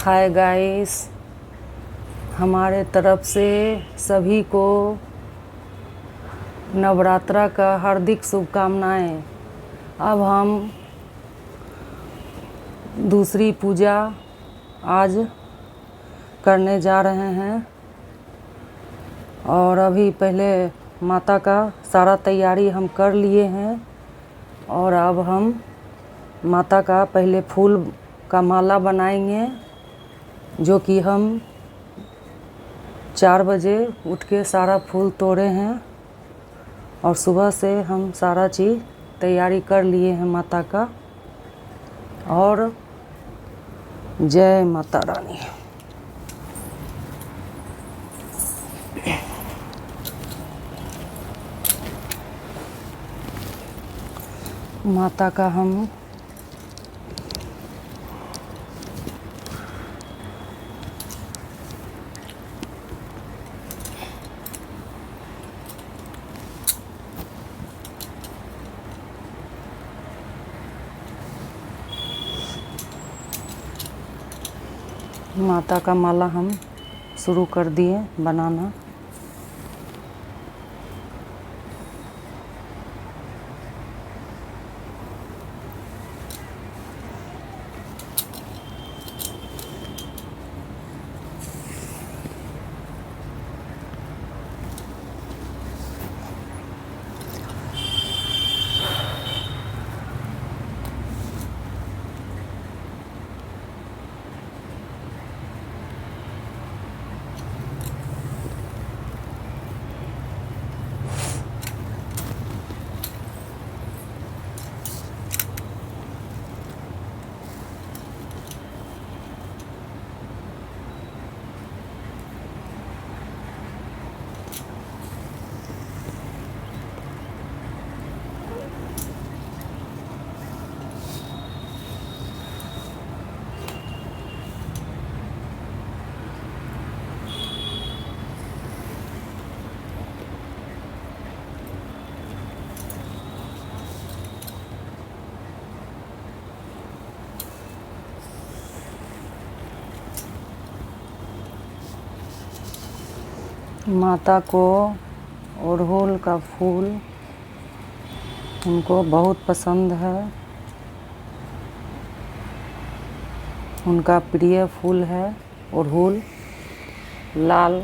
Hi guys, हमारे तरफ से सभी को नवरात्रा का हार्दिक शुभकामनाएं। अब हम दूसरी पूजा आज करने जा रहे हैं और अभी पहले माता का सारा तैयारी हम कर लिए हैं और अब हम माता का पहले फूल का माला बनाएंगे, जो कि हम 4 बजे उठ के सारा फूल तोड़े हैं और सुबह से हम सारा चीज़ तैयारी कर लिए हैं माता का। और जय माता रानी। माता का हम माता का माला हम शुरू कर दिए बनाना। माता को अड़हुल का फूल उनको बहुत पसंद है, उनका प्रिय फूल है अड़हुल लाल।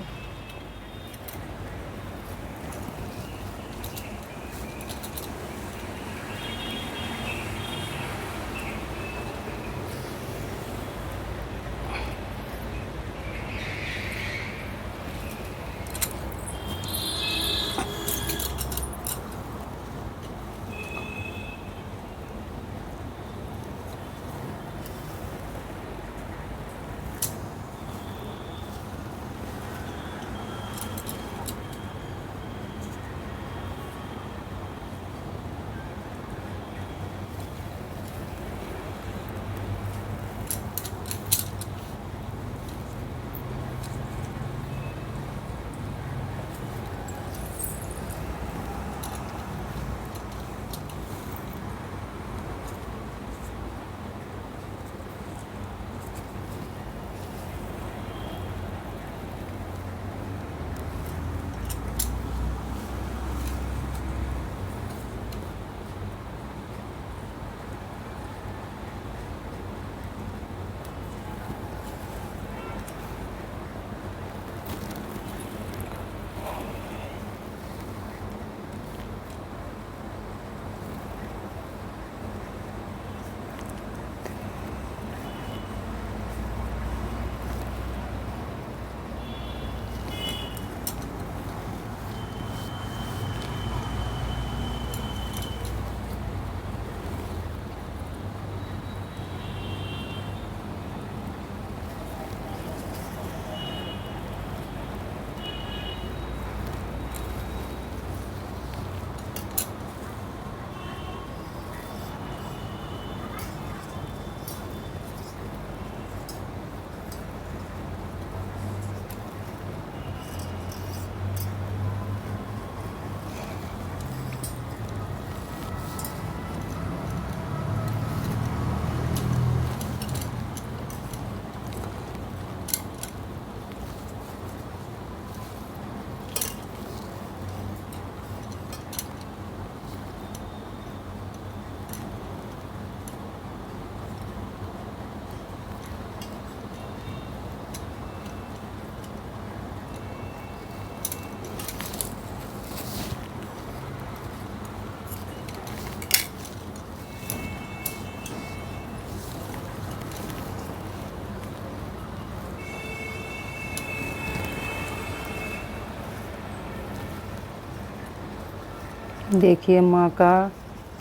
देखिए माँ का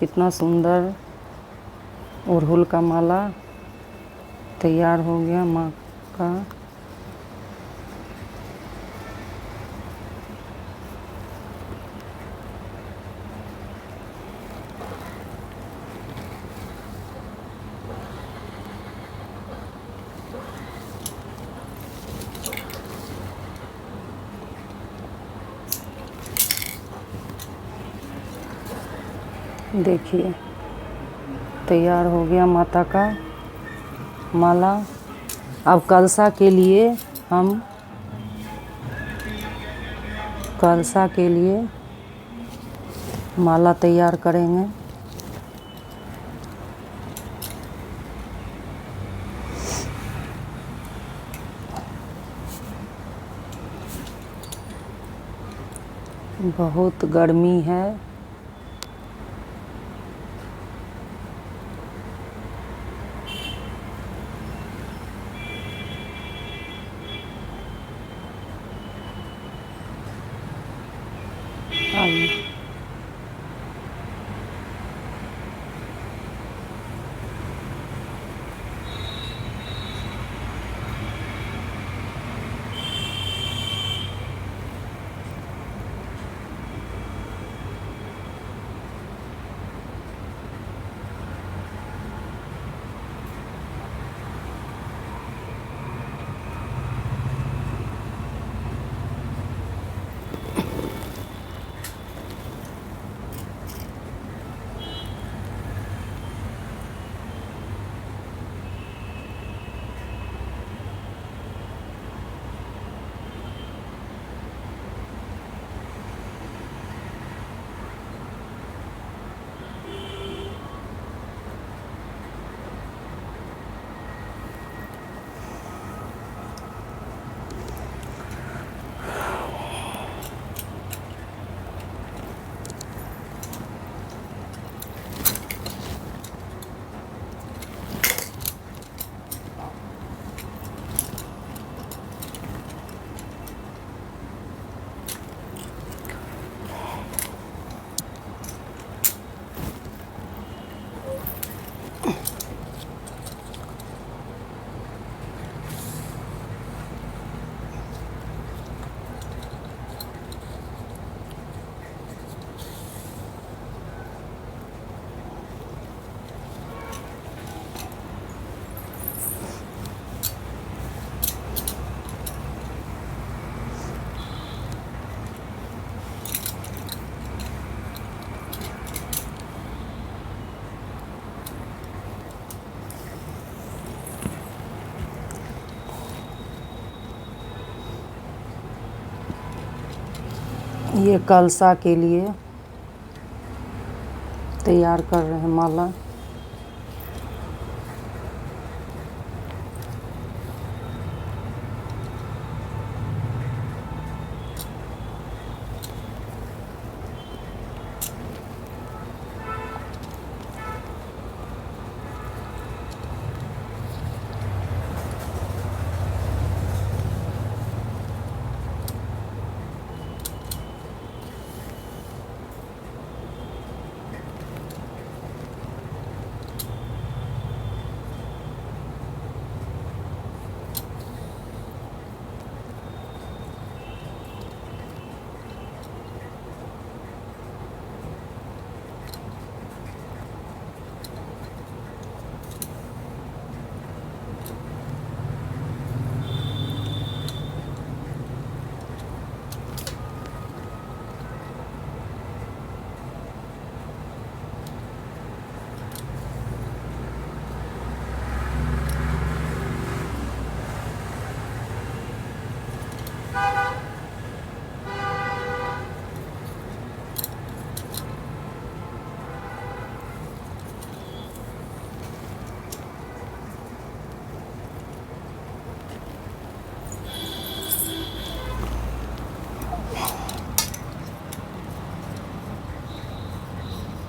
कितना सुंदर अड़हुल का माला तैयार हो गया माँ का। देखिए तैयार हो गया माता का माला। अब कलशा के लिए हम माला तैयार करेंगे। बहुत गर्मी है। ये कलशा के लिए तैयार कर रहे हैं माला।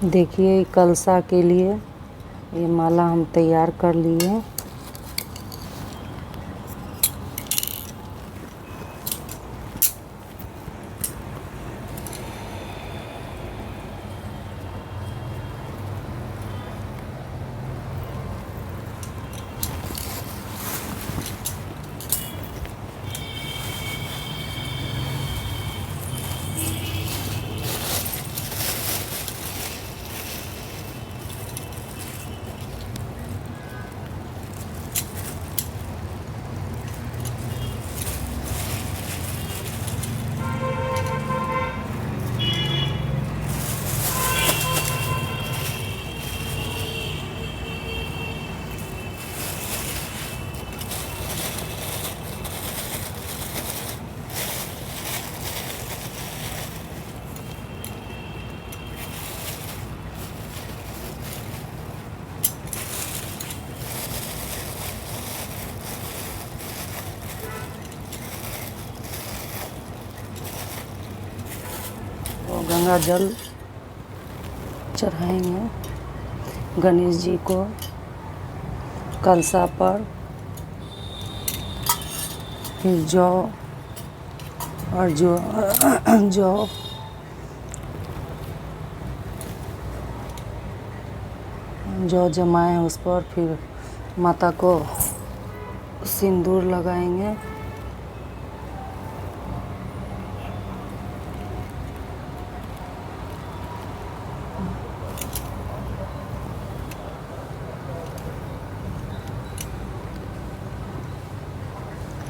देखिए कलशा के लिए ये माला हम तैयार कर लिए। गंगा जल चढ़ाएंगे गणेश जी को कलशा पर। फिर जौ और जौ जमाए उस पर। फिर माता को सिंदूर लगाएंगे।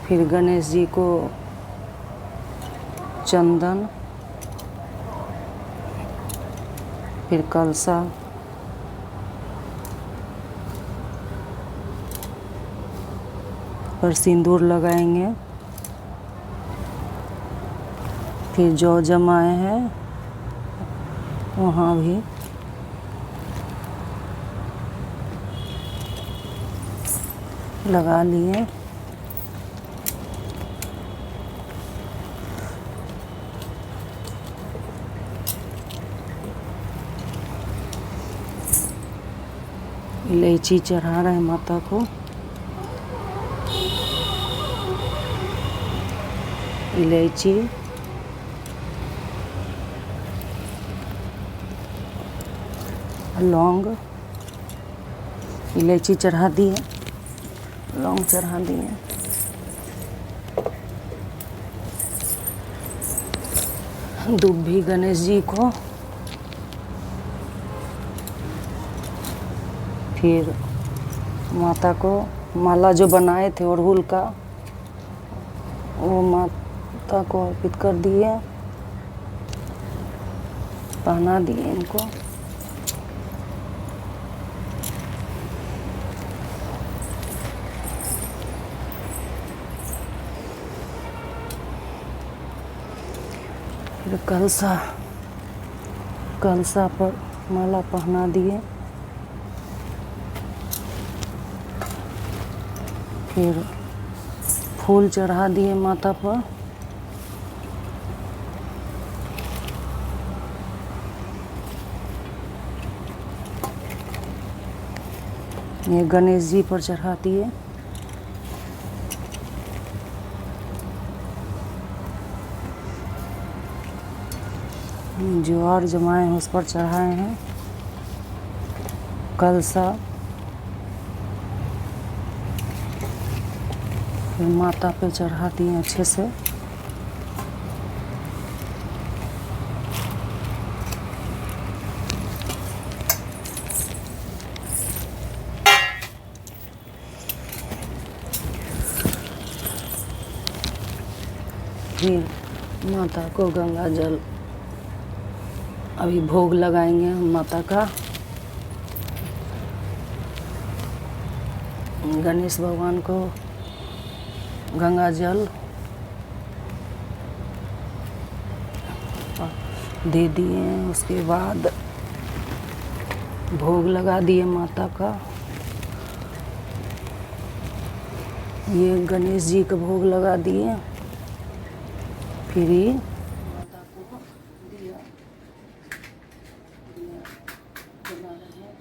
फिर गणेश जी को चंदन, फिर कलशा, पर सिंदूर लगाएंगे। फिर जौ जमाए हैं वहाँ भी लगा लिए। इलायची चढ़ा रहे हैं माता को। इलायची, लौंग, इलायची चढ़ा दिए, लौंग चढ़ा दिए। दूध भी गणेश जी को। फिर माता को माला जो बनाए थे अड़हुल का, वो माता को अर्पित कर दिए, पहना दिए इनको। फिर कलशा पर माला पहना दिए। फिर फूल चढ़ा दिए माता पर। ये गणेश जी पर चढ़ा दिए। ज्वार जमाए हैं उस पर चढ़ाए हैं। कलशा, फिर माता पे चढ़ा दिए अच्छे से। फिर माता को गंगा जल अभी भोग लगाएंगे हम माता का। गणेश भगवान को गंगा जल दे दिए। उसके बाद भोग लगा दिए माता का। ये गणेश जी का भोग लगा दिए। फिर ये माता को दिया जला रहे हैं।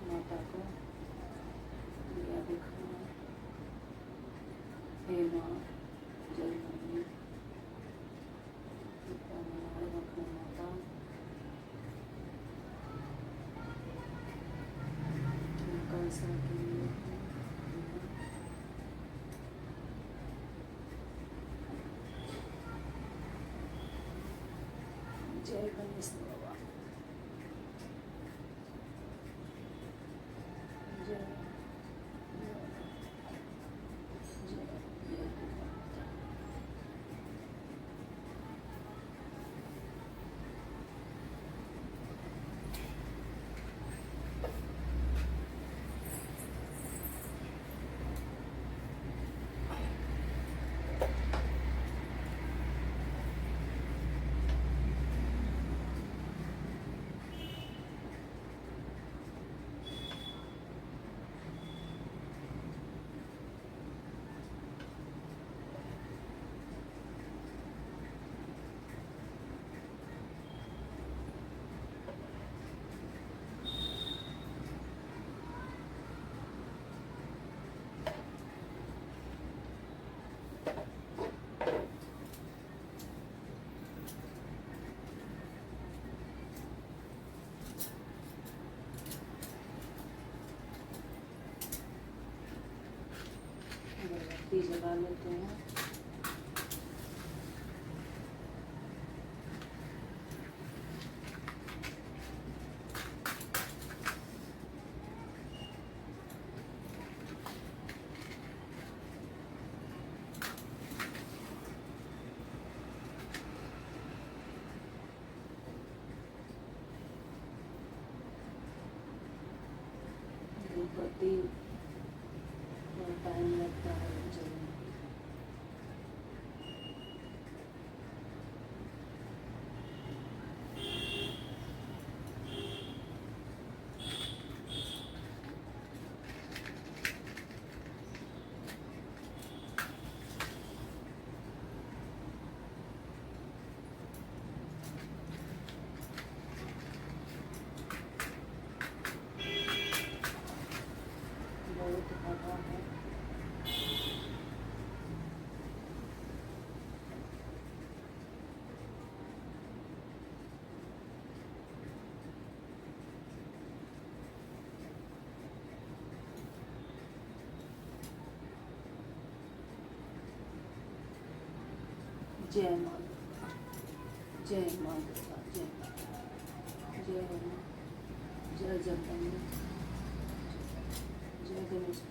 माता को दिया दिखाना। हे माँ जय मम्मी, कृपा बनाए रखना माता। कलशा के लिए जय गणेश बाबा। जय लगा लेते हैं। धूपबत्ती थोड़ा टाइम लगता है जलने में। बहुत हवा है। जय माँ दुर्गा, जय माँ दुर्गा, जय जय माँ, जय जगदम्बा, जय गणेश।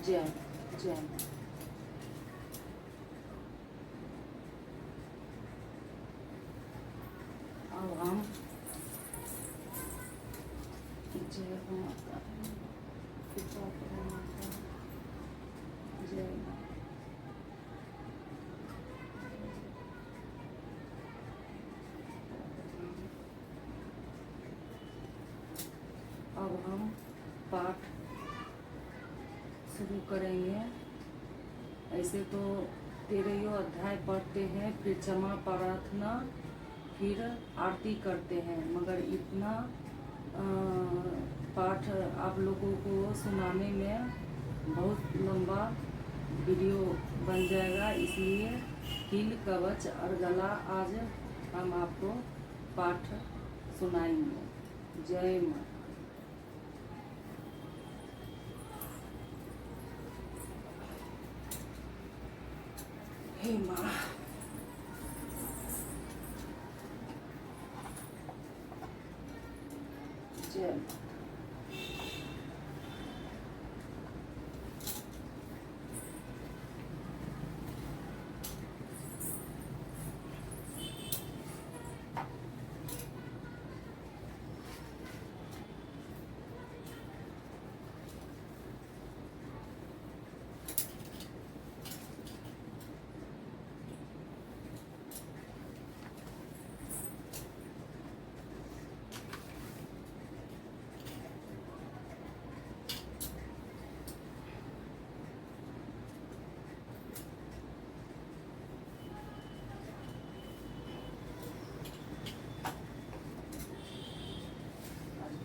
जय जय। अब हम जय माता, कृपा करो माता, जय माता। अब हम पाठ शुरू करेंगे। ऐसे तो 13 अध्याय पढ़ते हैं, फिर क्षमा प्रार्थना, फिर आरती करते हैं, मगर इतना पाठ आप लोगों को सुनाने में बहुत लंबा वीडियो बन जाएगा, इसलिए कील कवच और गला आज हम आपको पाठ सुनाएंगे। जय माता। हे माँ, जय माता।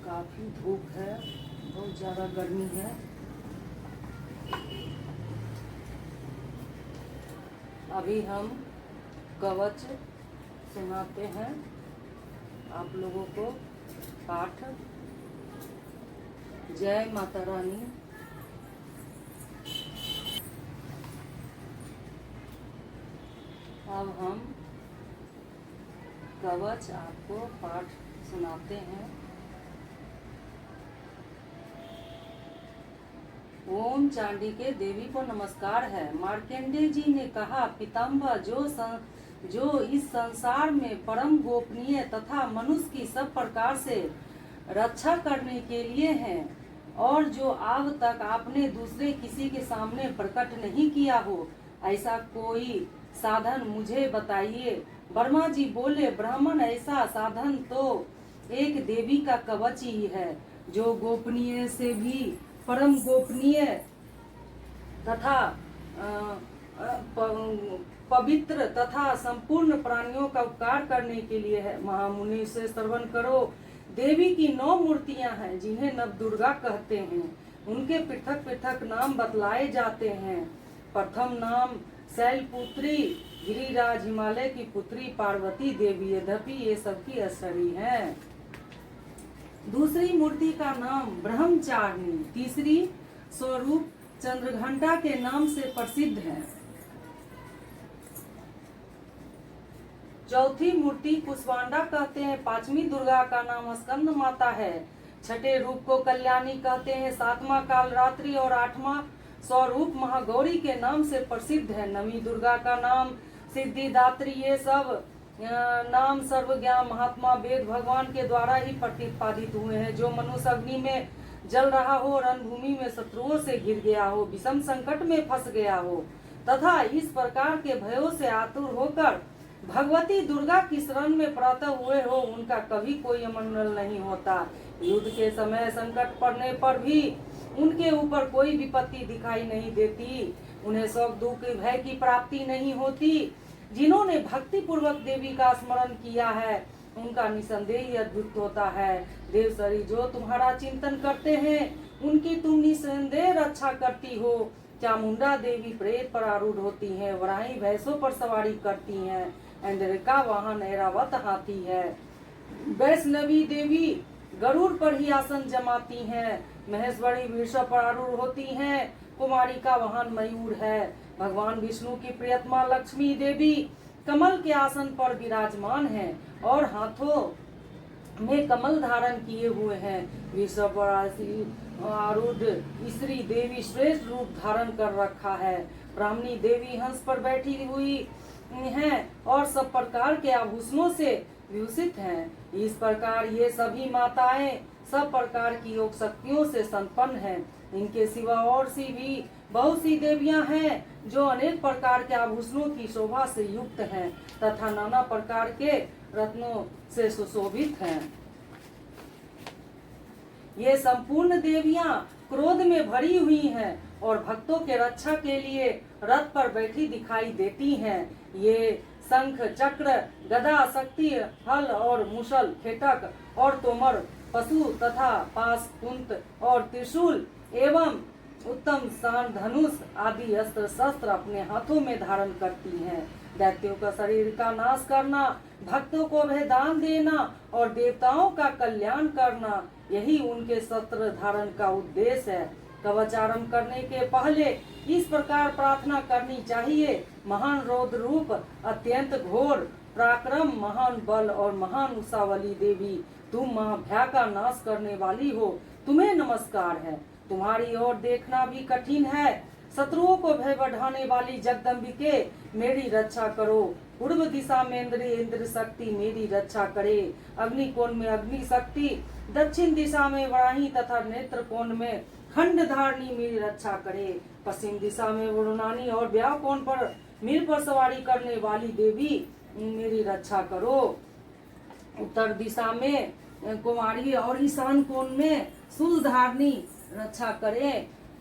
काफ़ी धूप है, बहुत ज़्यादा गर्मी है। अभी हम कवच सुनाते हैं आप लोगों को पाठ। जय माता रानी। अब हम कवच आपको पाठ सुनाते हैं। ओम चांडिके देवी को नमस्कार है। मार्कंडेय जी ने कहा, पिताम्बर जो इस संसार में परम गोपनीय तथा मनुष्य की सब प्रकार से रक्षा करने के लिए हैं, और जो आज तक आपने दूसरे किसी के सामने प्रकट नहीं किया हो, ऐसा कोई साधन मुझे बताइए। वर्मा जी बोले, ब्राह्मण, ऐसा साधन तो एक देवी का कवच ही है, जो गोपनीय से भी परम गोपनीय तथा पवित्र तथा संपूर्ण प्राणियों का उपकार करने के लिए है। महामुनि से श्रवण करो। देवी की 9 मूर्तियां हैं, जिन्हें नवदुर्गा कहते हैं। उनके पृथक पृथक नाम बतलाए जाते हैं। प्रथम नाम शैलपुत्री, गिरिराज हिमालय की पुत्री पार्वती देवी, यद्यपि ये सबकी असरी है। दूसरी मूर्ति का नाम ब्रह्मचारिणी, तीसरी स्वरूप चंद्रघंटा के नाम से प्रसिद्ध है। चौथी मूर्ति कुष्मांडा कहते हैं। पांचवी दुर्गा का नाम स्कंद माता है। छठे रूप को कल्याणी कहते हैं। सातवां कालरात्रि और आठवां स्वरूप महागौरी के नाम से प्रसिद्ध है। नवी दुर्गा का नाम सिद्धिदात्री। ये सब नाम सर्वज्ञान महात्मा वेद भगवान के द्वारा ही प्रतिपादित हुए हैं। जो मनुष्य अग्नि में जल रहा हो, रणभूमि में शत्रुओं से घिर गया हो, विषम संकट में फंस गया हो तथा इस प्रकार के भयों से आतुर होकर भगवती दुर्गा की शरण में प्रातः हुए हो, उनका कभी कोई अमंगल नहीं होता। युद्ध के समय संकट पड़ने पर भी उनके ऊपर कोई विपत्ति दिखाई नहीं देती। उन्हें शोक दुख भय की प्राप्ति नहीं होती। जिन्होंने भक्ति पूर्वक देवी का स्मरण किया है, उनका निसंदेह अद्भुत होता है। देवसरी, जो तुम्हारा चिंतन करते हैं, उनकी तुम निसंदेह रक्षा करती हो। चामुंडा देवी प्रेत पर आरूढ़ होती हैं, वराही भैंसों पर सवारी करती हैं, इंद्र का वाहन ऐरावत हाथी है। वैष्णवी देवी गरुड़ पर ही आसन जमाती हैं। महेश्वरी वृषभ पर आरूढ़ होती हैं। कुमारी का वाहन मयूर है। भगवान विष्णु की प्रियतमा लक्ष्मी देवी कमल के आसन पर विराजमान है और हाथों में कमल धारण किए हुए हैं। वृषभ पर आरूढ़ स्त्री देवी श्रेष्ठ रूप धारण कर रखा है। ब्राह्मणी देवी हंस पर बैठी हुई हैं और सब प्रकार के आभूषणों से विभूषित हैं। इस प्रकार ये सभी माताएं सब प्रकार की योग शक्तियों से संपन्न हैं। इनके सिवा और सी भी बहुत सी देवियां हैं, जो अनेक प्रकार के आभूषणों की शोभा से युक्त हैं तथा नाना प्रकार के रत्नों से सुशोभित हैं। ये संपूर्ण देवियां क्रोध में भरी हुई हैं और भक्तों के रक्षा के लिए रथ पर बैठी दिखाई देती हैं। ये शंख, चक्र, गदा, शक्ति, हल और मुसल, खेटक और तोमर, पशु तथा पास, कुंत और त्रिशूल एवं उत्तम शान, धनुष आदि अस्त्र शस्त्र अपने हाथों में धारण करती हैं। दैत्यों का शरीर का नाश करना, भक्तों को वह दान देना और देवताओं का कल्याण करना, यही उनके शस्त्र धारण का उद्देश्य है। कवच आरंभ करने के पहले इस प्रकार प्रार्थना करनी चाहिए। महान रौद्र रूप, अत्यंत घोर पराक्रम, महान बल और महान उषावली देवी, तुम महाभय का नाश करने वाली हो, तुम्हें नमस्कार है। तुम्हारी ओर देखना भी कठिन है। शत्रुओं को भय बढ़ाने वाली जगदम्बिके, मेरी रक्षा करो। पूर्व दिशा में इंद्र शक्ति मेरी रक्षा करे। अग्नि कोण में अग्नि शक्ति, दक्षिण दिशा में वराही तथा नेत्र कोण में खंड धारणी मेरी रक्षा करे। पश्चिम दिशा में वरुणानी और ब्याह कोण पर मीर पर सवारी करने वाली देवी मेरी रक्षा करो। उत्तर दिशा में कुमारी और ईशान कोण में शूल धारणी रक्षा करे।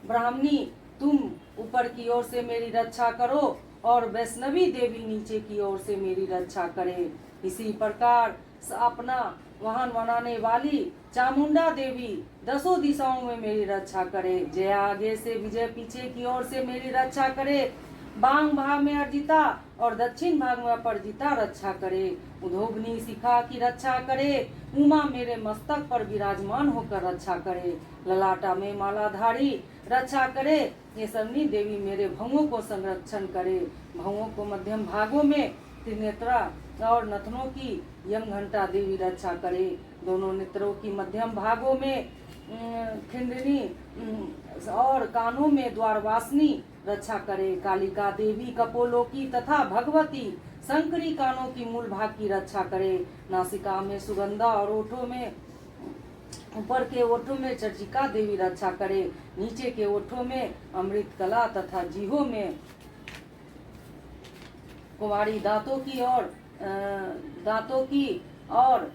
ब्राह्मणी, तुम ऊपर की ओर से मेरी रक्षा करो और वैष्णवी देवी नीचे की ओर से मेरी रक्षा करे। इसी प्रकार अपना वाहन बनाने वाली चामुंडा देवी 10 दिशाओं में मेरी रक्षा करे। जया आगे से, विजय पीछे की ओर से मेरी रक्षा करे। बांग भाग में अर्जिता और दक्षिण भाग में अपराजिता रक्षा करे। उधोगनी शिखा की रक्षा करे। उमा मेरे मस्तक पर विराजमान होकर रक्षा करे। ललाटा में मालाधारी रक्षा करे। ये शरणी देवी मेरे भवों को संरक्षण करे। भवों को मध्यम भागों में त्रिनेत्रा और नथनों की यम घंटा देवी रक्षा करे। दोनों नेत्रों की मध्यम भागों में खिंडनी और कानों में द्वारवासिनी रक्षा करे। कालिका देवी कपोलों की तथा भगवती शंकरी कानों की मूल भाग की रक्षा करे। नासिका में सुगंधा और ओठों में ऊपर के ओठों में चर्चिका देवी रक्षा करे। नीचे के ओठों में अमृत कला तथा जीभों में कुमारी दांतों की और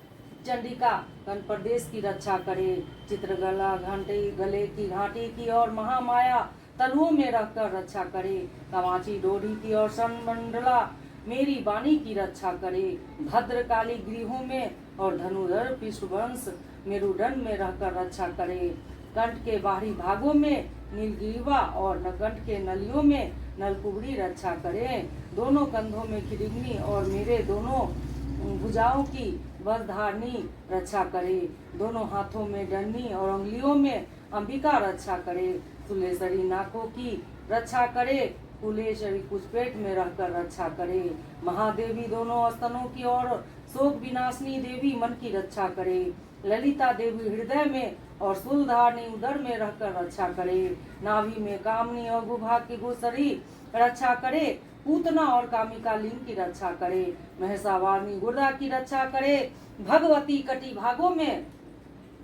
चंडिका कन प्रदेश की रक्षा करे। चित्रगला घंटे गले की घाटी की और महामाया तलुओं में रहकर रक्षा करे। कामाची डोरी की और सनमंडला मेरी वाणी की रक्षा करे। भद्रकाली गृहों में और धनुधर पृष्ठवंश मेरुदंड में रहकर रक्षा करे। कंठ के बाहरी भागों में नीलगिरीवा और नकंठ के नलियों में नलकुबड़ी रक्षा करे। दोनों कंधों में खिरिग्नी और मेरे दोनों भुजाओं की वरधारणी रक्षा करे। दोनों हाथों में डंडी और उंगलियों में अंबिका रक्षा करे। तुलेश्वरी नाकों की रक्षा करे। कुलेश्वरी कुचपेट में रहकर रक्षा करे। महादेवी दोनों स्तनों की और शोक विनाशिनी देवी मन की रक्षा करे। ललिता देवी हृदय में और शूलधारणी उदर में रहकर रक्षा करे। नाभि में कामनी और भूभाग की गुसरी रक्षा करे। पूतना और कामिका लिंग की रक्षा करे। महसावारनी गुर्दा की रक्षा करे। भगवती कटी भागों में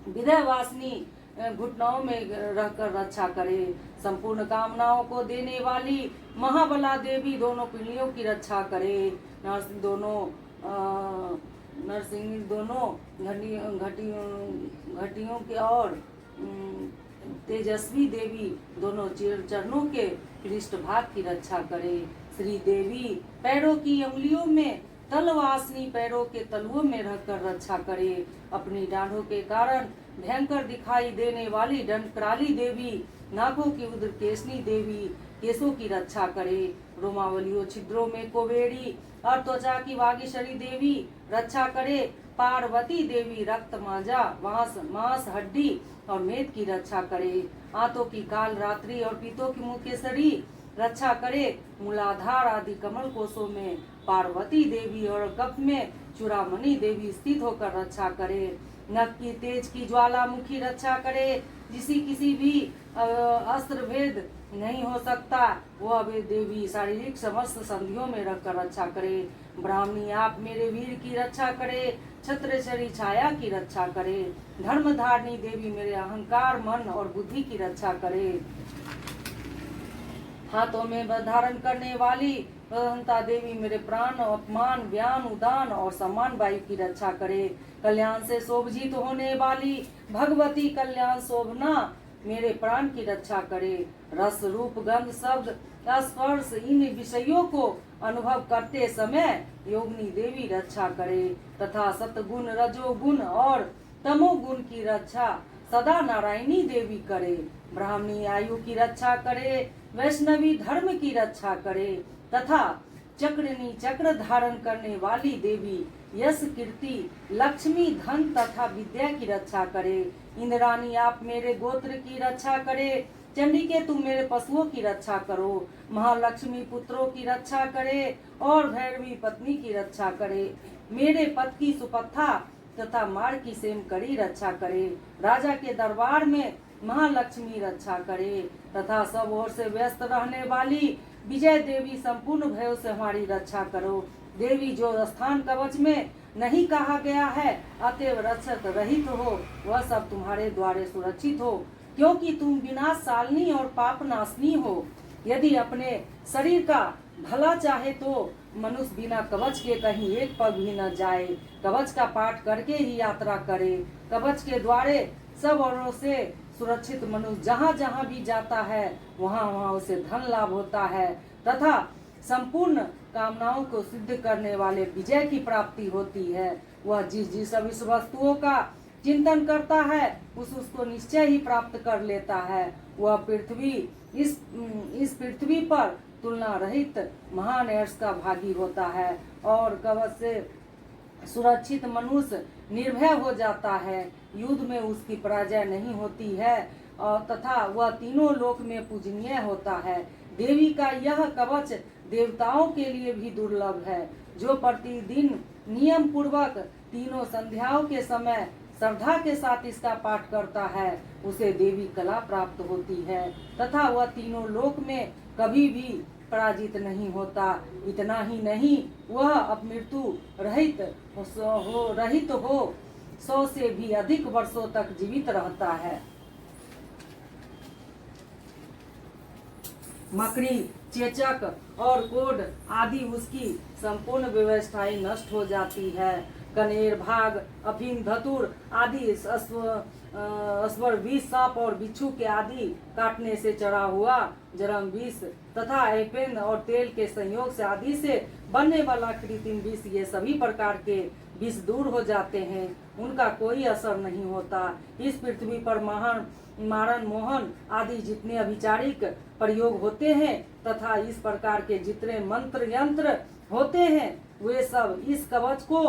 विदयवासिनी घुटनों में रहकर रक्षा करे। संपूर्ण कामनाओं को देने वाली महाबला देवी दोनों पिंडलियों की रक्षा करे। नरसिंह दोनों घटियों के और तेजस्वी देवी दोनों चरणों के पृष्ठ भाग की रक्षा करे। श्री देवी पैरों की अंगुलियों में तलवासनी पैरों के तलुओं में रहकर रक्षा करे। अपनी डांडों के कारण भयंकर दिखाई देने वाली दंडकराली देवी नागों की उद्रकेशनी देवी केशों की रक्षा करे। रोमावलियों छिद्रों में कोवेड़ी और त्वचा की वागीश्वरी देवी रक्षा करे। पार्वती देवी रक्त मांजा मांस हड्डी और मेद की रक्षा करे। आंतों की काल रात्रि और पीतों की मुकेशरी रक्षा करे। मूलाधार आदि कमल कोशों में पार्वती देवी और कफ में चूड़ामणि देवी स्थित होकर रक्षा करे। नख की तेज की ज्वालामुखी रक्षा करे। किसी भी अस्त्र भेद नहीं हो सकता वह वे देवी शारीरिक समस्त संधियों में रखकर रक्षा करे। ब्राह्मणी आप मेरे वीर की रक्षा करे। छत्रश्वरी छाया की रक्षा करे। धर्मधारिणी देवी मेरे अहंकार मन और बुद्धि की रक्षा करे। हाथों में धारण करने वाली प्रधानता देवी मेरे प्राण अपमान व्यान उदान और सम्मान वायु की रक्षा करे। कल्याण से शोभित होने वाली भगवती कल्याण शोभना मेरे प्राण की रक्षा करे। रस रूप गंध शब्द स्पर्श इन विषयों को अनुभव करते समय योगिनी देवी रक्षा करे तथा सतगुण रजोगुण और तमोगुण की रक्षा सदा नारायणी देवी करे। ब्राह्मणी आयु की रक्षा करे। वैष्णवी धर्म की रक्षा करे तथा चक्रनी चक्र धारण करने वाली देवी यश कीर्ति लक्ष्मी धन तथा विद्या की रक्षा करे। इंद्राणी आप मेरे गोत्र की रक्षा करे। चंडिके तुम मेरे पशुओं की रक्षा करो। महालक्ष्मी पुत्रों की रक्षा करे और भैरवी पत्नी की रक्षा करे। मेरे पद की सुपथा तथा मार की सेम करी रक्षा करे। राजा के दरबार में महालक्ष्मी रक्षा करे तथा सब ओर से व्यस्त रहने वाली विजय देवी संपूर्ण भयों से हमारी रक्षा करो। देवी जो स्थान कवच में नहीं कहा गया है अतएव रक्षक रहित हो वह सब तुम्हारे द्वारे सुरक्षित हो, क्योंकि तुम विनाशशालिनी और पाप नाशनी हो। यदि अपने शरीर का भला चाहे तो मनुष्य बिना कवच के कहीं एक पग भी न जाए। कवच का पाठ करके ही यात्रा करे। कवच के द्वारे सब ओरों से सुरक्षित मनुष्य जहाँ जहाँ भी जाता है वहाँ वहाँ उसे धन लाभ होता है तथा संपूर्ण कामनाओं को सिद्ध करने वाले विजय की प्राप्ति होती है। वह जिस इस वस्तुओं का चिंतन करता है उसको निश्चय ही प्राप्त कर लेता है। वह पृथ्वी इस पृथ्वी पर तुलना रहित महान यश का भागी होता है और कवच से सुरक्षित मनुष्य निर्भय हो जाता है। युद्ध में उसकी पराजय नहीं होती है। और तथा वह तीनों लोक में पूजनीय होता है। देवी का यह कवच देवताओं के लिए भी दुर्लभ है। जो प्रतिदिन नियम पूर्वक तीनों संध्याओं के समय श्रद्धा के साथ इसका पाठ करता है, उसे देवी कला प्राप्त होती है तथा वह तीनों लोक में कभी भी पराजित नहीं होता। इतना ही नहीं, वह अपमृत्यु रहित हो 100 से भी अधिक वर्षों तक जीवित रहता है। मकड़ी, चेचक और कोड आदि उसकी संपूर्ण व्यवस्थाएं नष्ट हो जाती है। कनेर, भाग, अफीम, धतूर आदि अस्वर विष, सांप और बिच्छू के आदि काटने से चढ़ा हुआ जरम विष तथा एपेन और तेल के संयोग से आदि से बनने वाला कृत्रिम विष, ये सभी प्रकार के विष दूर हो जाते हैं, उनका कोई असर नहीं होता। इस पृथ्वी पर मारण, मोहन आदि जितने अभिचारिक प्रयोग होते हैं तथा इस प्रकार के जितने मंत्र यंत्र होते हैं, वे सब इस कवच को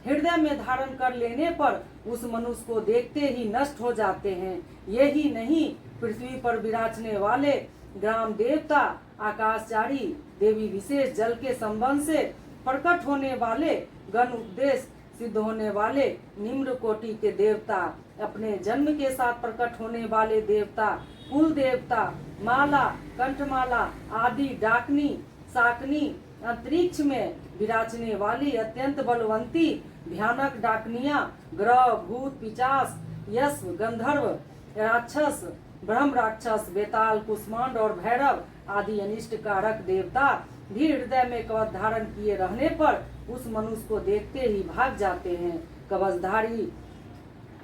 हृदय में धारण कर लेने पर उस मनुष्य को देखते ही नष्ट हो जाते हैं। यही नहीं, पृथ्वी पर विराजने वाले ग्राम देवता, आकाशचारी देवी, विशेष जल के संबंध से प्रकट होने वाले गण, उपदेश सिद्ध होने वाले निम्न कोटि के देवता, अपने जन्म के साथ प्रकट होने वाले देवता, कुल देवता, माला, कंठमाला आदि, डाकनी, साकनी, अंतरिक्ष में विराजने वाली अत्यंत बलवंती भयानक डाकनिया, ग्रह, भूत, पिचास, यश, गंधर्व, राक्षस, ब्रह्म राक्षस, बेताल, कुष्मांड और भैरव आदि अनिष्ट कारक देवता भी हृदय में कवच धारण किए रहने पर उस मनुष्य को देखते ही भाग जाते हैं। कवचधारी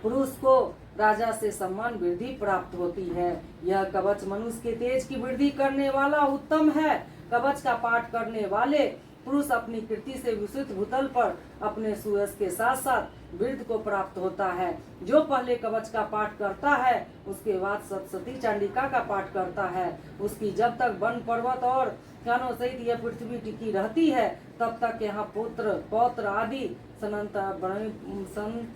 पुरुष को राजा से सम्मान वृद्धि प्राप्त होती है। यह कवच मनुष्य के तेज की वृद्धि करने वाला उत्तम है। कवच का पाठ करने वाले पुरुष अपनी कृति से विस्तृत भूतल पर अपने सुयश के साथ साथ वृद्ध को प्राप्त होता है। जो पहले कवच का पाठ करता है उसके बाद सप्तशती चंडिका का पाठ करता है, उसकी जब तक वन, पर्वत और कानों सहित यह पृथ्वी टिकी रहती है तब तक यहाँ पुत्र, पौत्र आदि सनातन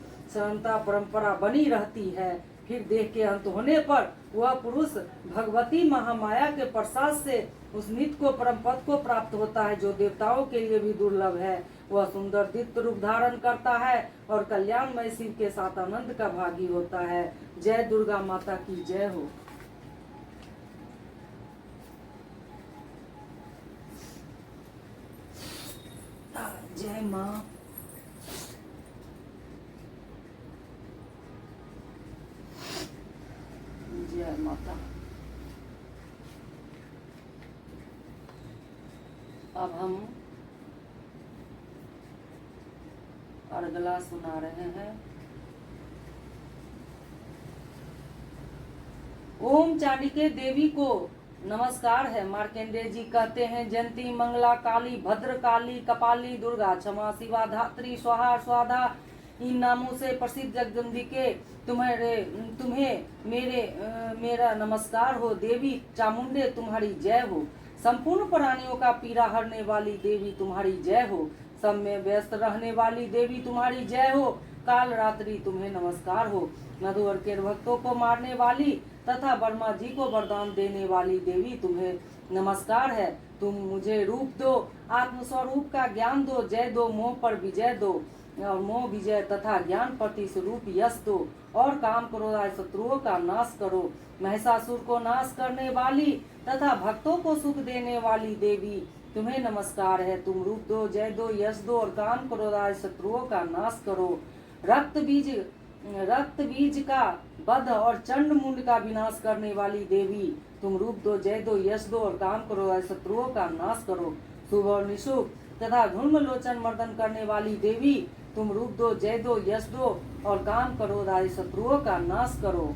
परंपरा बनी रहती है। फिर देह के अंत होने पर वह पुरुष भगवती महामाया के प्रसाद से उस नित्य को परम पद को प्राप्त होता है, जो देवताओं के लिए भी दुर्लभ है। वह सुंदर दिव्य रूप धारण करता है और कल्याणमय शिव के साथ आनंद का भागी होता है। जय दुर्गा माता की जय हो। जय माँ। जय माता। अब हम अर्गला सुना रहे हैं। ओम चांडिके देवी को नमस्कार है। मार्कंडेय जी कहते हैं, जयंती, मंगला, काली, भद्र काली, कपाली, दुर्गा, क्षमा, शिवा, धात्री, स्वाहा, स्वाधा, इन नामों से प्रसिद्ध जगदम्बिके तुम्हें मेरा नमस्कार हो। देवी चामुंडे तुम्हारी जय हो। संपूर्ण प्राणियों का पीड़ा हरने वाली देवी तुम्हारी जय हो। सब में व्यस्त रहने वाली देवी तुम्हारी जय हो। काल रात्रि तुम्हें नमस्कार हो। मधुवर के भक्तों को मारने वाली तथा ब्रह्मा जी को वरदान देने वाली देवी तुम्हें नमस्कार है। तुम मुझे रूप दो, आत्मस्वरूप का ज्ञान दो, जय दो, मोह पर विजय दो और मोह विजय तथा ज्ञान प्रति स्वरूप यश दो और काम क्रोध शत्रुओं का नाश करो। महिषासुर को नाश करने वाली तथा भक्तों को सुख देने वाली देवी तुम्हें नमस्कार है। तुम रूप दो, जय दो, यश दो और काम क्रोध शत्रुओं का नाश करो। रक्त बीज का वध और चंड मुंड का विनाश करने वाली देवी तुम रूप दो, जय दो, यश दो और काम क्रोध शत्रुओं का नाश करो। शुभ और निशुभ तथा धूम लोचन मर्दन करने वाली देवी तुम रूप दो, जय दो, यश दो और काम क्रोध आदि शत्रुओं का नाश करो।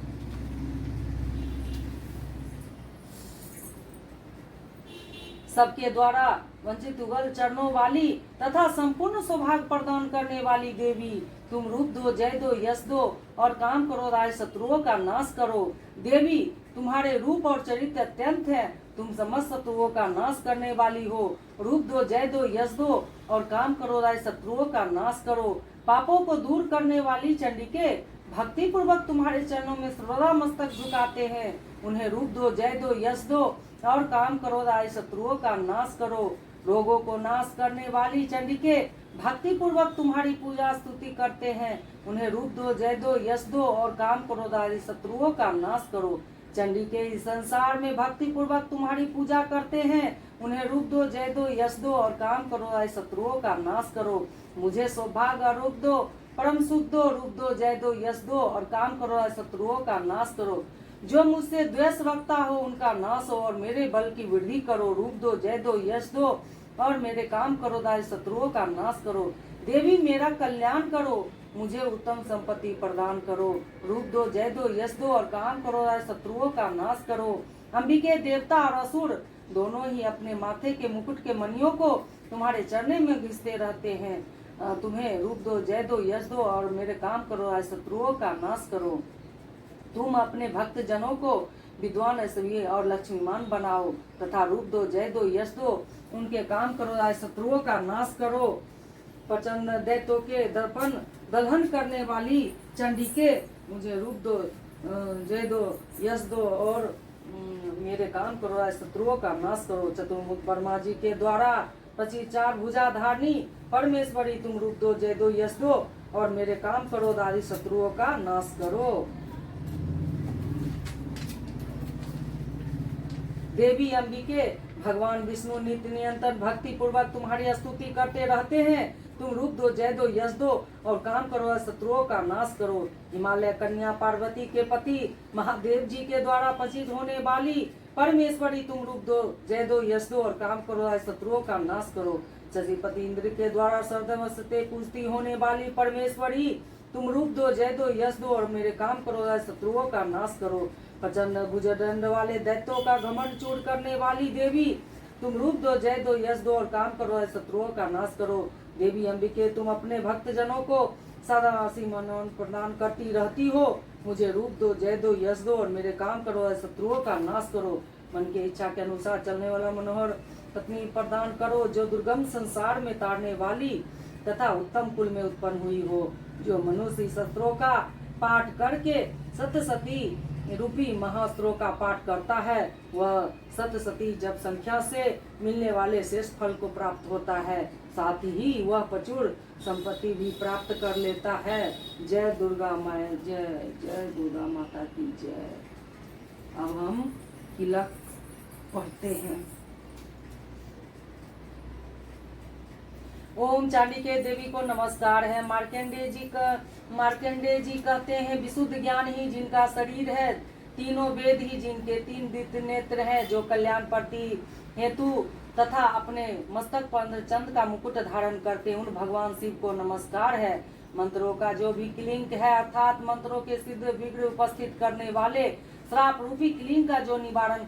सबके द्वारा वंचित युगल चरणों वाली तथा संपूर्ण सौभाग्य प्रदान करने वाली देवी तुम रूप दो, जय दो, यश दो और काम क्रोध आदि शत्रुओं का नाश करो। देवी तुम्हारे रूप और चरित्र अत्यंत है। तुम समस्त शत्रुओं का नाश करने वाली हो। रूप दो, जय दो, यश दो और काम क्रोध आदि शत्रुओं का नाश करो। पापों को दूर करने वाली चंडिके भक्ति पूर्वक तुम्हारे चरणों में सर्वदा मस्तक झुकाते हैं। उन्हें रूप दो, जय दो, यश दो और काम करो, दाई शत्रुओं का नाश करो। रोगों को नाश करने वाली चंडिके भक्ति पूर्वक तुम्हारी पूजा स्तुति करते हैं। उन्हें रूप दो, जय दो, यश दो और काम करो, दाई शत्रुओं का नाश करो। चंडिके इस संसार में भक्ति पूर्वक तुम्हारी पूजा करते हैं। उन्हें रूप दो, जय दो, यश दो और काम करो, दाई शत्रुओं का नाश करो। मुझे सौभाग्य रूप दो, परम सुख दो, रूप दो, जय दो, यश दो और काम करो, शत्रुओं का नाश करो। जो मुझसे द्वेष रखता हो उनका नाश हो और मेरे बल की वृद्धि करो। रूप दो, जय दो, यश दो और मेरे काम करो, दाई शत्रुओं का नाश करो। देवी मेरा कल्याण करो, मुझे उत्तम संपत्ति प्रदान करो। रूप दो, जय दो, यश दो और काम करो, दाई शत्रुओं का नाश करो। अंबिके देवता और असुर दोनों ही अपने माथे के मुकुट के मणियों को तुम्हारे चरणों में घिसते रहते हैं। तुम्हें रूप दो, जय दो, यश दो और मेरे काम करो, दाई शत्रुओं का नाश करो। तुम अपने भक्त जनों को विद्वान, ऐश्वर्य और लक्ष्मीमान बनाओ तथा रूप दो, जय दो, यश दो, उनके काम करो, दाई शत्रुओं का नाश करो। प्रचंड दैत्यों के दर्पण दलहन करने वाली चंडिके मुझे रूप दो, जय दो, यश दो और मेरे काम करो, दाई शत्रुओं का नाश करो। चतुर्मुख ब्रह्मा जी के द्वारा रचित चार भुजा धारणी परमेश्वरी तुम रूप दो, जय दो, यश दो और मेरे काम करो, दाई शत्रुओं का नाश करो। देवी अंबिके भगवान विष्णु नित्य निरंतर भक्ति पूर्वक तुम्हारी स्तुति करते रहते हैं। तुम रूप दो, जय दो, यश दो और काम करो, शत्रुओं का नाश करो। हिमालय कन्या पार्वती के पति महादेव जी के द्वारा पचित होने वाली परमेश्वरी तुम रूप दो, जय दो, यश दो और काम करो, शत्रुओं का नाश करो। शशिपति इंद्र के द्वारा सर्वदम से पूजती होने वाली परमेश्वरी तुम रूप दो, जय दो, यश दो और मेरे काम करो, शत्रुओं का नाश करो। प्रचंड भुजदंड वाले दैत्यों का घमंड चूर करने वाली देवी तुम रूप दो, जय दो, यश दो और काम करो, शत्रुओं का नाश करो। देवी अंबिके तुम अपने भक्त जनों को सदा असीम आनंद प्रदान करती रहती हो। मुझे रूप दो, जय दो, यश दो और मेरे काम करो, शत्रुओं का नाश करो। मन के इच्छा के अनुसार चलने वाला मनोहर पत्नी प्रदान करो, जो दुर्गम संसार में तारने वाली तथा उत्तम कुल में उत्पन्न हुई हो। जो मनुष्य शस्त्रों का पाठ करके सतसती रूपी महास्त्रों का पाठ करता है, वह सतसती जब संख्या से मिलने वाले श्रेष्ठ फल को प्राप्त होता है, साथ ही वह प्रचुर संपत्ति भी प्राप्त कर लेता है। जय दुर्गा माँ, जय जय दुर्गा माता की जय। अब हम तिलक पढ़ते हैं। ओम चाणिके देवी को नमस्कार है। मार्कंडेय जी कहते हैं, विशुद्ध ज्ञान ही जिनका शरीर है, तीनों वेद ही जिनके तीन दिव्य नेत्र हैं, जो कल्याण प्रति हेतु तथा अपने मस्तक पर चंद्र का मुकुट धारण करते हैं, उन भगवान शिव को नमस्कार है। मंत्रों का जो भी क्लिंक है, अर्थात मंत्रों के सिद्ध विग्रह उपस्थित करने वाले श्राप रूपी क्लिंग का जो निवारण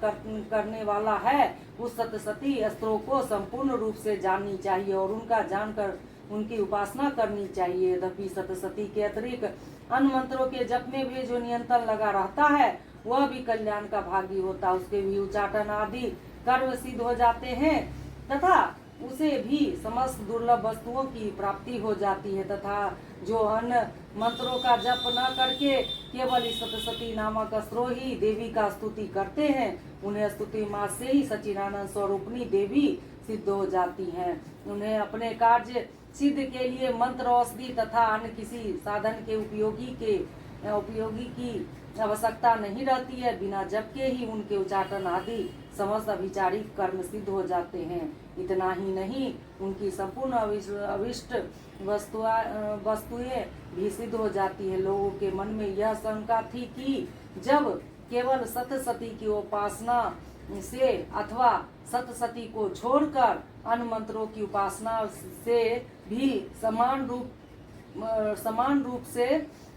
करने वाला है, उस सतसती अस्त्रों को संपूर्ण रूप से जाननी चाहिए और उनका जानकर उनकी उपासना करनी चाहिए। यद्यपि सतसती के अतिरिक्त अन्य मंत्रों के जप में भी जो नियंत्रण लगा रहता है, वह भी कल्याण का भागी होता, उसके भी उच्चाटन आदि कर्म सिद्ध हो जाते हैं तथा उसे भी समस्त दुर्लभ वस्तुओं की प्राप्ति हो जाती है। तथा जो अन्य मंत्रों का जप न करके केवल इस सतसती नामक अस्त्रों ही देवी का स्तुति करते हैं, उन्हें स्तुति मात्र से ही सच्चिदानंद स्वरूपनी देवी सिद्ध हो जाती हैं। उन्हें अपने कार्य सिद्ध के लिए मंत्र, औषधि तथा अन्य किसी साधन के उपयोगी की आवश्यकता नहीं रहती है। बिना जप के ही उनके उच्चाटन आदि समस्त अभिचारिक कर्म सिद्ध हो जाते हैं। इतना ही नहीं, उनकी संपूर्ण अविष्ट वस्तुएं भी सिद्ध हो जाती है। लोगों के मन में यह शंका थी कि जब केवल सतसती की उपासना से अथवा सतसती को छोड़कर अन्य मंत्रों की उपासना से भी समान रूप से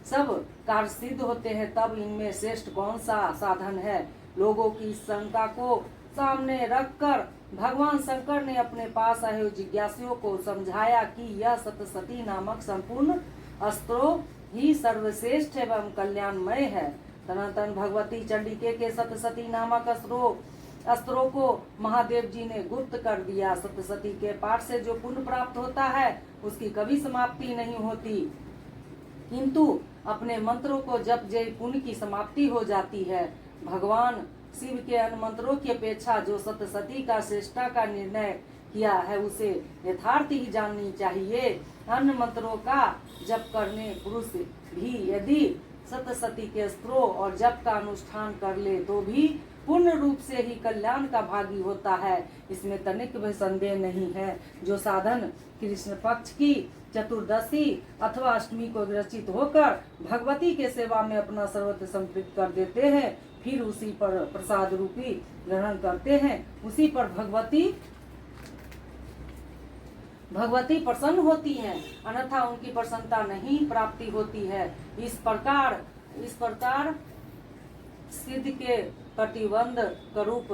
सब कार्य सिद्ध होते हैं, तब इनमें श्रेष्ठ कौन सा साधन है। लोगों की शंका को सामने रखकर भगवान शंकर ने अपने पास आए जिज्ञासुओं को समझाया कि यह सतसती नामक संपूर्ण अस्त्रों ही सर्वश्रेष्ठ एवं कल्याणमय है। सनातन भगवती चंडिके के सतसती नामक अस्त्रों को महादेव जी ने गुप्त कर दिया। सतसती के पाठ से जो पुण्य प्राप्त होता है, उसकी कभी समाप्ति नहीं होती। किंतु अपने मंत्रों को जप जय पुण्य की समाप्ति हो जाती है। भगवान शिव के अन्य मंत्रों की अपेक्षा जो सतसती का श्रेष्ठता का निर्णय किया है उसे यथार्थ ही जाननी चाहिए। अन्य मंत्रों का जप करने पुरुष भी यदि सतसती के स्त्रों और जप का अनुष्ठान कर ले तो भी पूर्ण रूप से ही कल्याण का भागी होता है, इसमें तनिक भी संदेह नहीं है। जो साधन कृष्ण पक्ष की चतुर्दशी अथवा अष्टमी को विरचित होकर भगवती के सेवा में अपना सर्वत्र संतृप्त कर देते हैं, फिर उसी पर प्रसाद रूपी ग्रहण करते हैं, उसी पर भगवती प्रसन्न होती हैं, अन्यथा उनकी प्रसन्नता नहीं प्राप्ति होती है। इस प्रकार सिद्ध के कटिबंध करूप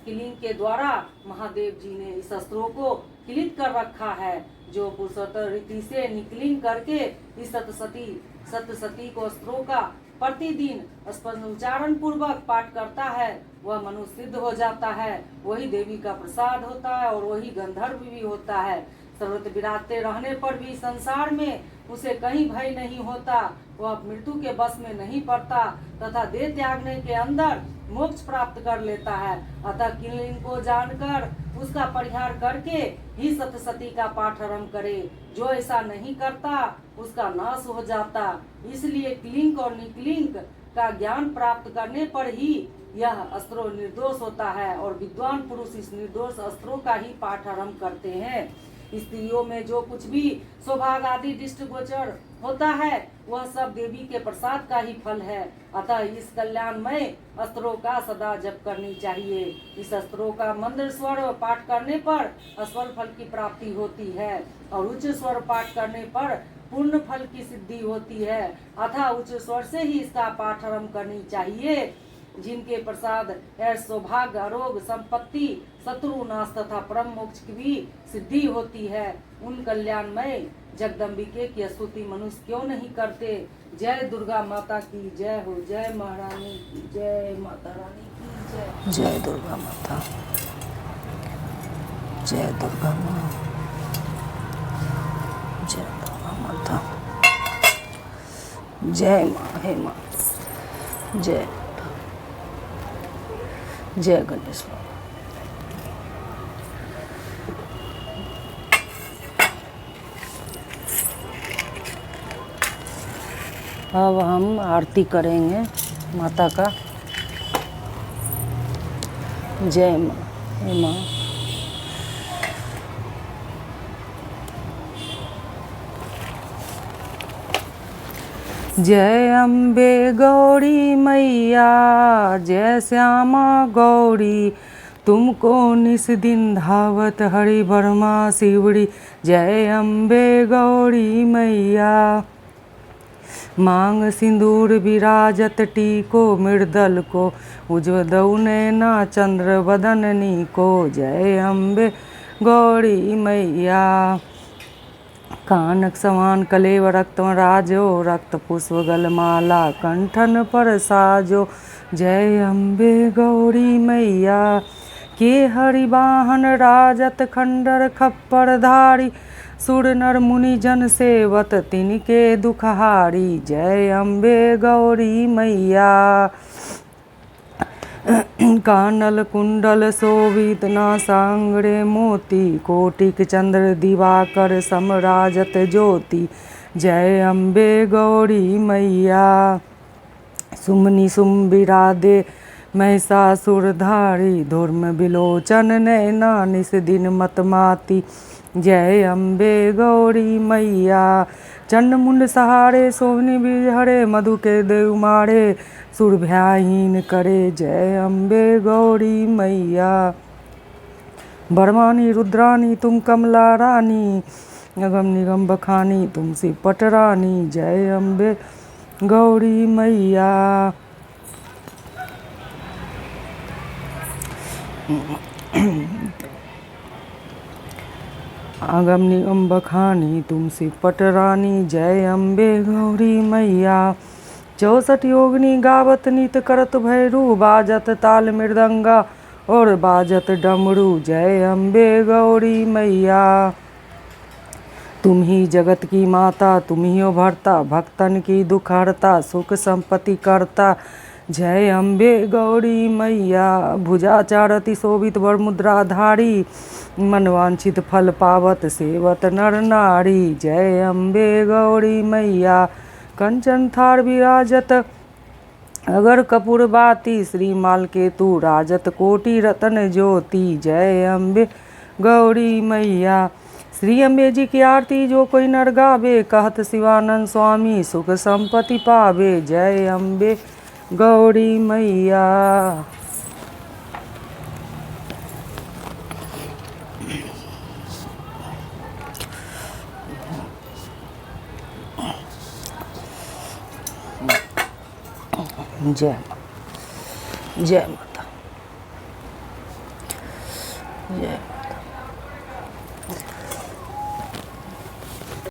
किलिंग के द्वारा महादेव जी ने इस अस्त्रों को किलित कर रखा है। जो पुरुषोत्तर रीति से निकलिंग करके इस सतसती को अस्त्रों का प्रतिदिन स्पष्ट उच्चारण पूर्वक पाठ करता है वह मनुष्य सिद्ध हो जाता है, वही देवी का प्रसाद होता है और वही गंधर्व भी होता है। सर्वत्र विराजते रहने पर भी संसार में उसे कहीं भय नहीं होता, वह मृत्यु के बस में नहीं पड़ता तथा देह त्यागने के अंदर मोक्ष प्राप्त कर लेता है। अतः किलिंग को जानकर उसका परिहार करके ही सतसती का पाठ आरंभ करे। जो ऐसा नहीं करता उसका नाश हो जाता। इसलिए क्लिंग और निक्लिंग का ज्ञान प्राप्त करने पर ही यह अस्त्रों निर्दोष होता है और विद्वान पुरुष इस निर्दोष अस्त्रों का ही पाठ आरंभ करते हैं। स्त्रियों में जो कुछ भी सौभाग्य आदि दृष्टिगोचर होता है वह सब देवी के प्रसाद का ही फल है। अतः इस कल्याणमय अस्त्रों का सदा जप करनी चाहिए। इस अस्त्रों का मंत्र स्वर पाठ करने पर असफल फल की प्राप्ति होती है और उच्च स्वर पाठ करने पर पूर्ण फल की सिद्धि होती है। अतः उच्च स्वर से ही इसका पाठ आरंभ करनी चाहिए। जिनके प्रसाद सौभाग्य आरोग्य संपत्ति शत्रु नाश तथा परम मोक्ष की भी सिद्धि होती है, उन कल्याणमय जगदम्बिके की स्तुति मनुष्य क्यों नहीं करते। जय दुर्गा माता की जय हो, जय महारानी की जय, माता रानी की जय। जय दुर्गा माता, जय दुर्गा माँ, जय दुर्गा माता, जय माँ, हे माँ, जय गणेश बाबा। अब हम आरती करेंगे माता का। जय माँ, हे माँ। जय अम्बे गौरी मैया, जय श्यामा गौरी, तुमको निस दिन धावत हरि वर्मा शिवड़ी। जय अम्बे गौरी मैया, मांग सिंदूर विराजत टीको मृदल को, उज्ज्वल नैना चंद्र बदननी को। जय अम्बे गौरी मैया, कानक समान कलेव रक्त राजो, रक्त पुष्प गलमाला कंठन पर साजो। जय अम्बे गौरी मैया, के हरिवाहन राजत खंडर खप्पर धारी, सुर नर मुनि जन सेवत तिनके दुखहारी। जय अम्बे गौरी मैया, कानल कुंडल शोभित नासांगरे मोती, कोटिक चंद्र दिवाकर समराजत ज्योति। जय अम्बे गौरी मैया, सुमनि सुम्बिरादे महिषासुरधारी, धूर्म बिलोचन नैना निस दिन मतमाती। जय अम्बे गौरी मैया, चंड मुंड सहारे सोहनी बीज हरे, मधु के देव मारे सुरभ्याहीन करे। जय अम्बे गौरी मैया, बरमानी रुद्रानी तुम कमला रानी, अगम निगम बखानी तुम सी पटरानी। जय अम्बे गौरी मैया, अगम निगम बखानी तुम सी पटरानी। जय अम्बे गौरी मैया, 64 योगिनी गावत नित करत भैरू, बाजत ताल मृदंगा और बाजत डमरू। जय अम्बे गौरी मैया, तुम ही जगत की माता, तुम ही हो भरता, भक्तन की दुख हरता, सुख संपत्ति करता। जय अम्बे गौरी मैया। भुजाचारति शोभित वर मुद्राधारी, मनवांछित फल पावत सेवत नर नारी। जय अम्बे गौरी मैया। कंचन थार विराजत अगर कपूर बाती, श्री माल केतु राजत कोटि रतन ज्योति। जय अम्बे गौरी मैया। श्री अम्बे जी की आरती जो कोई नर गावे, कहत शिवानंद स्वामी सुख संपत्ति पावे। जय अम्बे गौरी मैया। जय माता, जय माता, जय माता।